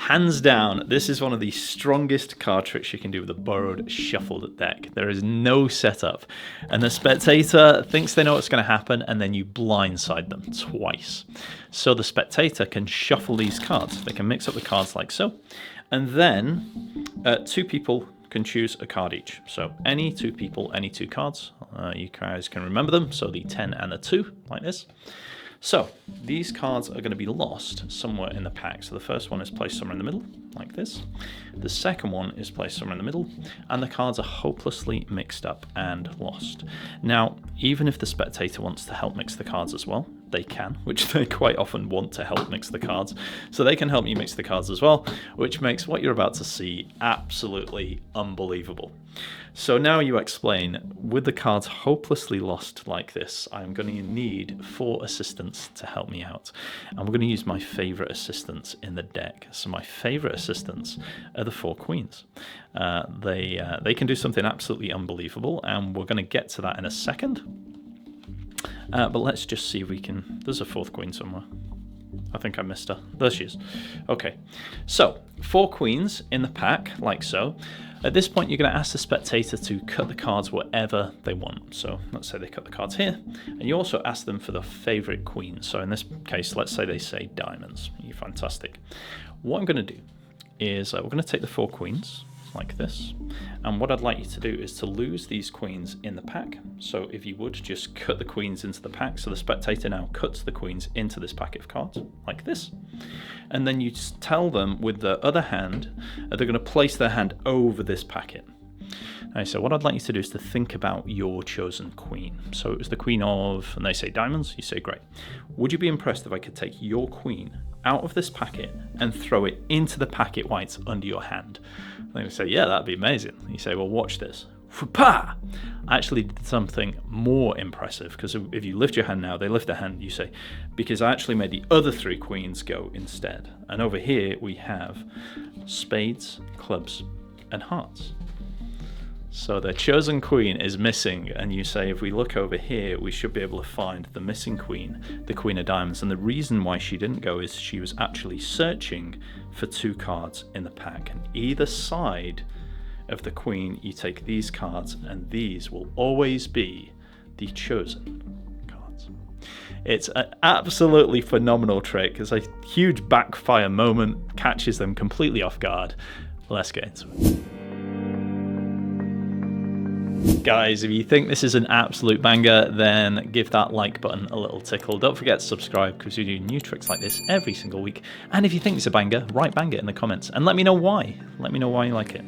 Hands down, this is one of the strongest card tricks you can do with a borrowed shuffled deck. There is no setup, and the spectator thinks they know what's going to happen, and then you blindside them twice. So the spectator can shuffle these cards. They can mix up the cards like so, and then two people can choose a card each. So any two people, any two cards. You guys can remember them. So the 10 and the 2, like this. So these cards are going to be lost somewhere in the pack. So the first one is placed somewhere in the middle, like this. The second one is placed somewhere in the middle, and the cards are hopelessly mixed up and lost. Now, even if the spectator wants to help mix the cards as well, they can, which they quite often want to help mix the cards. So they can help you mix the cards as well, which makes what you're about to see absolutely unbelievable. So now you explain, with the cards hopelessly lost like this, I'm going to need 4 assistants to help me out. And we're going to use my favorite assistants in the deck. So my favorite assistants are the 4 queens. They can do something absolutely unbelievable, and we're going to get to that in a second. But let's just see if we can... There's a 4th queen somewhere. I think I missed her. There she is. Okay, so 4 queens in the pack, like so. At this point, you're going to ask the spectator to cut the cards wherever they want. So let's say they cut the cards here, and you also ask them for their favorite queen. So in this case, let's say they say diamonds. You're fantastic. What I'm going to do is we're going to take the 4 queens, like this, and what I'd like you to do is to lose these queens in the pack. So if you would just cut the queens into the pack, so the spectator now cuts the queens into this packet of cards like this, and then you tell them with the other hand they're going to place their hand over this packet. Okay, so what I'd like you to do is to think about your chosen queen. So it was the queen of, and they say diamonds, you say great. Would you be impressed if I could take your queen out of this packet and throw it into the packet whites under your hand? They would say, yeah, that'd be amazing. You say, well, watch this. I actually did something more impressive, because if you lift your hand now, they lift their hand, you say, because I actually made the other 3 queens go instead. And over here we have spades, clubs, and hearts. So their chosen queen is missing, and you say, if we look over here, we should be able to find the missing queen, the queen of diamonds. And the reason why she didn't go is she was actually searching for 2 cards in the pack. And either side of the queen, you take these cards, and these will always be the chosen cards. It's an absolutely phenomenal trick. It's a huge backfire moment, catches them completely off guard. Let's get into it. Guys, if you think this is an absolute banger, then give that like button a little tickle. Don't forget to subscribe, because we do new tricks like this every single week. And if you think it's a banger, write banger in the comments and let me know why. Let me know why you like it.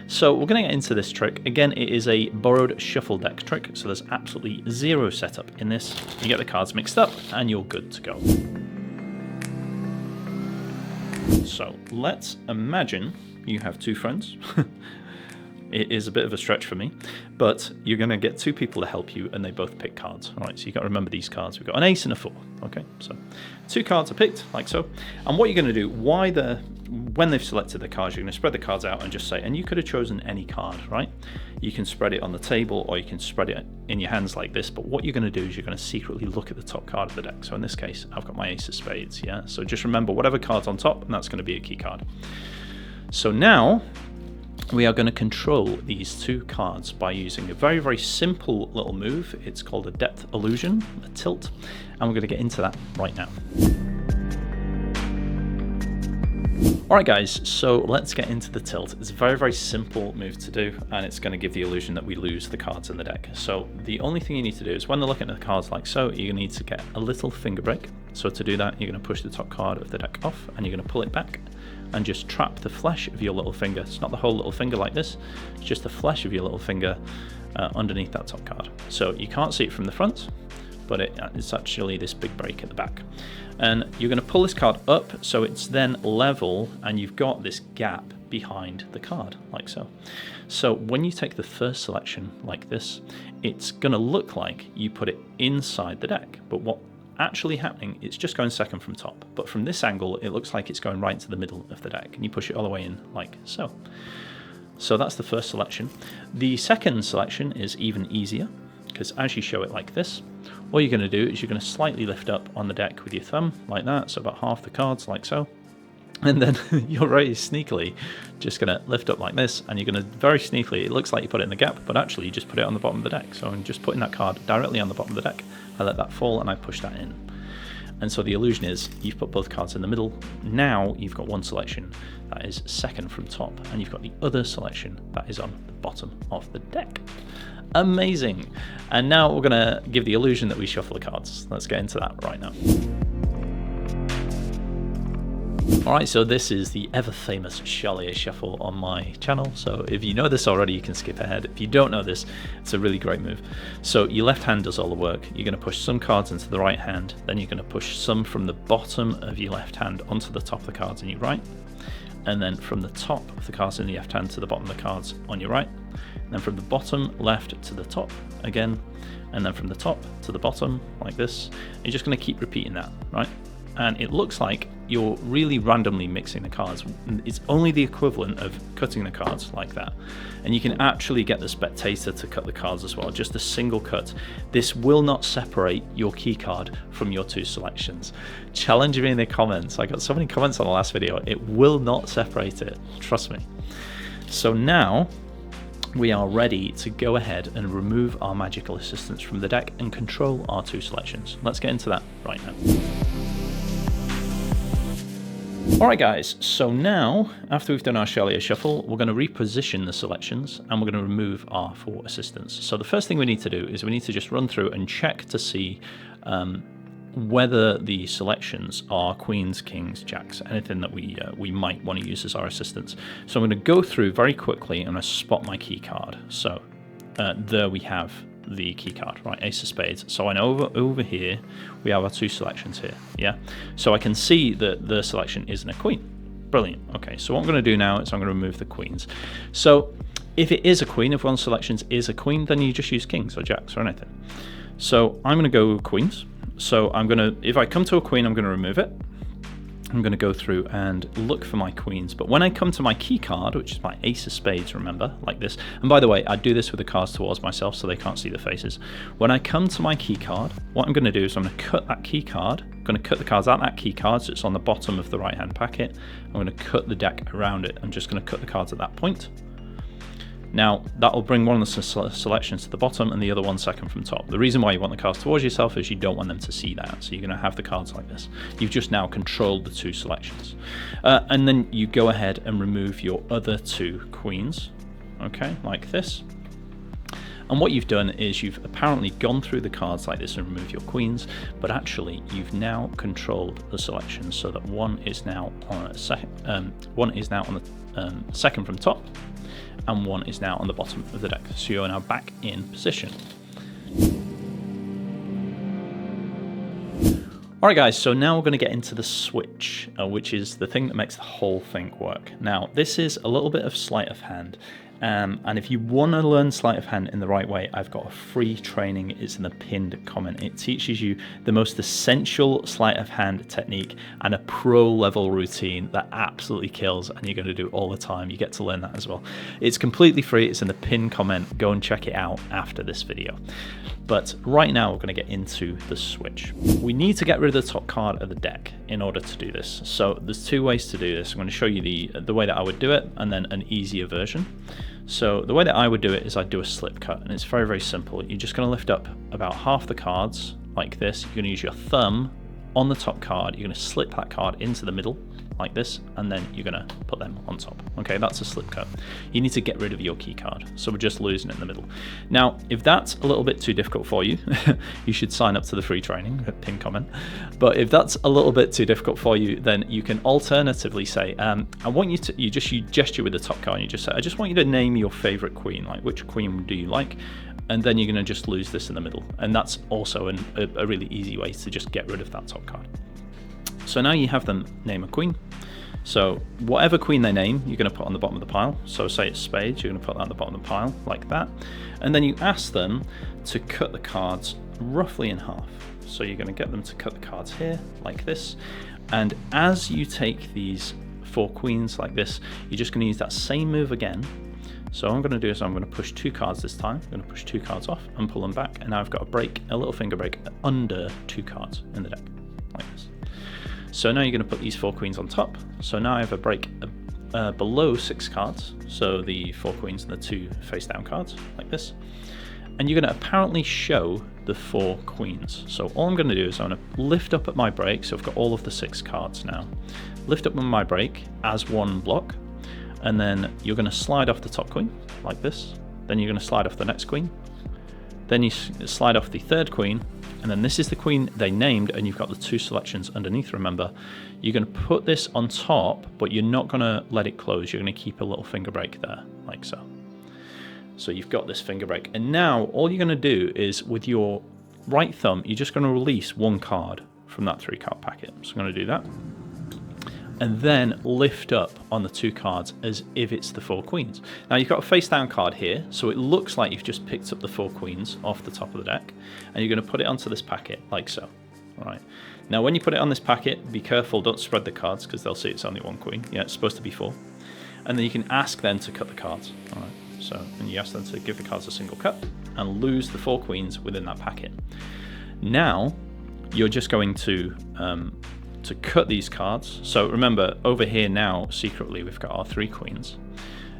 So we're going to get into this trick. Again, it is a borrowed shuffle deck trick, so there's absolutely 0 setup in this. You get the cards mixed up and you're good to go. So let's imagine you have 2 friends. It is a bit of a stretch for me, but you're going to get 2 people to help you, and they both pick cards. All right, so you've got to remember these cards. We've got an ace and a 4. Okay, so 2 cards are picked, like so. And what you're going to do, when they've selected the cards, you're going to spread the cards out and just say, and you could have chosen any card, right? You can spread it on the table, or you can spread it in your hands like this. But what you're going to do is you're going to secretly look at the top card of the deck. So in this case, I've got my ace of spades, yeah? So just remember whatever card's on top, and that's going to be a key card. So now we are going to control these 2 cards by using a very, very simple little move. It's called a depth illusion, a tilt, and we're going to get into that right now. Alright guys, so let's get into the tilt. It's a very, very simple move to do, and it's going to give the illusion that we lose the cards in the deck. So the only thing you need to do is when they're looking at the cards like so, you're going to need to get a little finger break. So to do that, you're going to push the top card of the deck off, and you're going to pull it back and just trap the flesh of your little finger. It's not the whole little finger like this, it's just the flesh of your little finger underneath that top card. So you can't see it from the front, but it's actually this big break at the back. And you're going to pull this card up so it's then level, and you've got this gap behind the card, like so. So when you take the first selection like this, it's going to look like you put it inside the deck, but what actually happening, it's just going second from top, but from this angle it looks like it's going right to the middle of the deck, and you push it all the way in like so. So that's the first selection. The second selection is even easier, because as you show it like this, all you're going to do is you're going to slightly lift up on the deck with your thumb like that, so about half the cards like so, And then you're very sneakily just going to lift up like this, and you're going to very sneakily, it looks like you put it in the gap, but actually you just put it on the bottom of the deck. So I'm just putting that card directly on the bottom of the deck. I let that fall and I push that in. And so the illusion is you've put both cards in the middle. Now you've got one selection that is second from top, and you've got the other selection that is on the bottom of the deck. Amazing. And now we're going to give the illusion that we shuffle the cards. Let's get into that right now. Alright, so this is the ever famous Charlier Shuffle on my channel. So if you know this already, you can skip ahead. If you don't know this, it's a really great move. So your left hand does all the work. You're going to push some cards into the right hand, then you're going to push some from the bottom of your left hand onto the top of the cards in your right, and then from the top of the cards in the left hand to the bottom of the cards on your right, and then from the bottom left to the top again, and then from the top to the bottom like this. You're just going to keep repeating that, right? And it looks like you're really randomly mixing the cards. It's only the equivalent of cutting the cards like that. And you can actually get the spectator to cut the cards as well, just a single cut. This will not separate your key card from your two selections. Challenge me in the comments. I got so many comments on the last video. It will not separate it, trust me. So now we are ready to go ahead and remove our magical assistance from the deck and control our two selections. Let's get into that right now. Alright guys, so now, after we've done our Charlier Shuffle, we're going to reposition the selections and we're going to remove our 4 assistants. So the first thing we need to do is we need to just run through and check to see whether the selections are queens, kings, jacks, anything that we might want to use as our assistants. So I'm going to go through very quickly and I'm going to spot my key card. So there we have the key card, right? Ace of spades. So I know over here we have our 2 selections here, yeah? So I can see that the selection isn't a queen. Brilliant. Okay, so what I'm going to do now is I'm going to remove the queens. So if it is a queen, if one selection is a queen, then you just use kings or jacks or anything. So I'm going to go queens. So I'm going to, if I come to a queen, I'm going to remove it. I'm going to go through and look for my queens. But when I come to my key card, which is my ace of spades, remember, like this. And by the way, I do this with the cards towards myself so they can't see the faces. When I come to my key card, what I'm going to do is I'm going to cut that key card. I'm going to cut the cards out that key card so it's on the bottom of the right hand packet. I'm going to cut the deck around it. I'm just going to cut the cards at that point. Now, that will bring one of the selections to the bottom and the other one second from top. The reason why you want the cards towards yourself is you don't want them to see that. So you're going to have the cards like this. You've just now controlled the 2 selections. And then you go ahead and remove your other 2 queens, okay, like this. And what you've done is you've apparently gone through the cards like this and removed your queens, but actually you've now controlled the selections so that one is now on the second from top, and one is now on the bottom of the deck. So you're now back in position. Alright guys, so now we're going to get into the switch, which is the thing that makes the whole thing work. Now, this is a little bit of sleight of hand. And if you want to learn sleight of hand in the right way, I've got a free training. It's in the pinned comment. It teaches you the most essential sleight of hand technique and a pro level routine that absolutely kills, and you're going to do all the time. You get to learn that as well. It's completely free. It's in the pinned comment. Go and check it out after this video. But right now we're going to get into the switch. We need to get rid of the top card of the deck in order to do this. So there's 2 ways to do this. I'm going to show you the way that I would do it and then an easier version. So the way that I would do it is I'd do a slip cut, and it's very, very simple. You're just going to lift up about half the cards like this. You're going to use your thumb on the top card. You're going to slip that card into the middle like this, and then you're going to put them on top. Okay, that's a slip cut. You need to get rid of your key card, so we're just losing it in the middle. Now, if that's a little bit too difficult for you, you should sign up to the free training, pin comment. But if that's a little bit too difficult for you, then you can alternatively say, I want you to, you gesture with the top card, and you just say, I just want you to name your favorite queen, like which queen do you like? And then you're going to just lose this in the middle. And that's also a really easy way to just get rid of that top card. So now you have them name a queen. So whatever queen they name, you're going to put on the bottom of the pile. So say it's spades, you're going to put that on the bottom of the pile like that. And then you ask them to cut the cards roughly in half. So you're going to get them to cut the cards here like this. And as you take these 4 queens like this, you're just going to use that same move again. So what I'm going to do is I'm going to push 2 cards this time. I'm going to push 2 cards off and pull them back. And now I've got a break, a little finger break under 2 cards in the deck like this. So now you're going to put these 4 queens on top. So now I have a break below 6 cards. So the 4 queens and the 2 face down cards, like this. And you're going to apparently show the 4 queens. So all I'm going to do is I'm going to lift up at my break. So I've got all of the 6 cards now. Lift up on my break as one block. And then you're going to slide off the top queen, like this. Then you're going to slide off the next queen. Then you slide off the 3rd queen, and then this is the queen they named, and you've got the 2 selections underneath, remember. You're going to put this on top, but you're not going to let it close. You're going to keep a little finger break there, like so. So you've got this finger break. And now all you're going to do is, with your right thumb, you're just going to release 1 card from that 3 card packet. So I'm going to do that. And then lift up on the 2 cards as if it's the 4 queens. Now you've got a face down card here, so it looks like you've just picked up the 4 queens off the top of the deck, and you're going to put it onto this packet like so. All right. Now when you put it on this packet, be careful, don't spread the cards because they'll see it's only 1 queen. Yeah, it's supposed to be 4. And then you can ask them to cut the cards. All right. So, and you ask them to give the cards a single cut and lose the 4 queens within that packet. Now you're just going to cut these cards. So remember, over here now, secretly, we've got our 3 queens.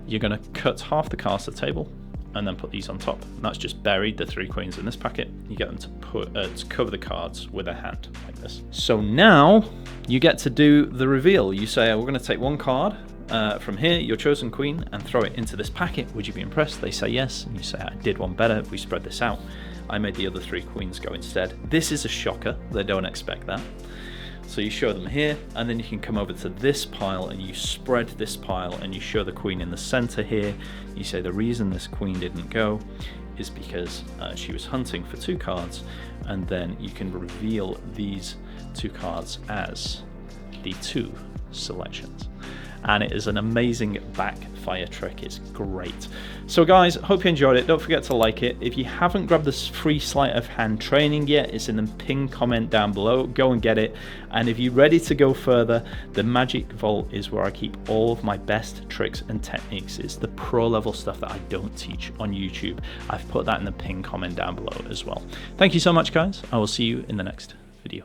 You're going to cut half the cards to the table and then put these on top. And that's just buried the 3 queens in this packet. You get them to cover the cards with a hand like this. So now you get to do the reveal. You say, we're going to take 1 card from here, your chosen queen, and throw it into this packet. Would you be impressed? They say yes. And you say, I did one better if we spread this out. I made the other 3 queens go instead. This is a shocker. They don't expect that. So you show them here, and then you can come over to this pile and you spread this pile and you show the queen in the center here. You say the reason this queen didn't go is because she was hunting for 2 cards, and then you can reveal these 2 cards as the 2 selections. And it is an amazing backfire trick. It's great. So guys, hope you enjoyed it. Don't forget to like it. If you haven't grabbed this free sleight of hand training yet, it's in the pinned comment down below. Go and get it. And if you're ready to go further, the Magic Vault is where I keep all of my best tricks and techniques. It's the pro level stuff that I don't teach on YouTube. I've put that in the pinned comment down below as well. Thank you so much, guys. I will see you in the next video.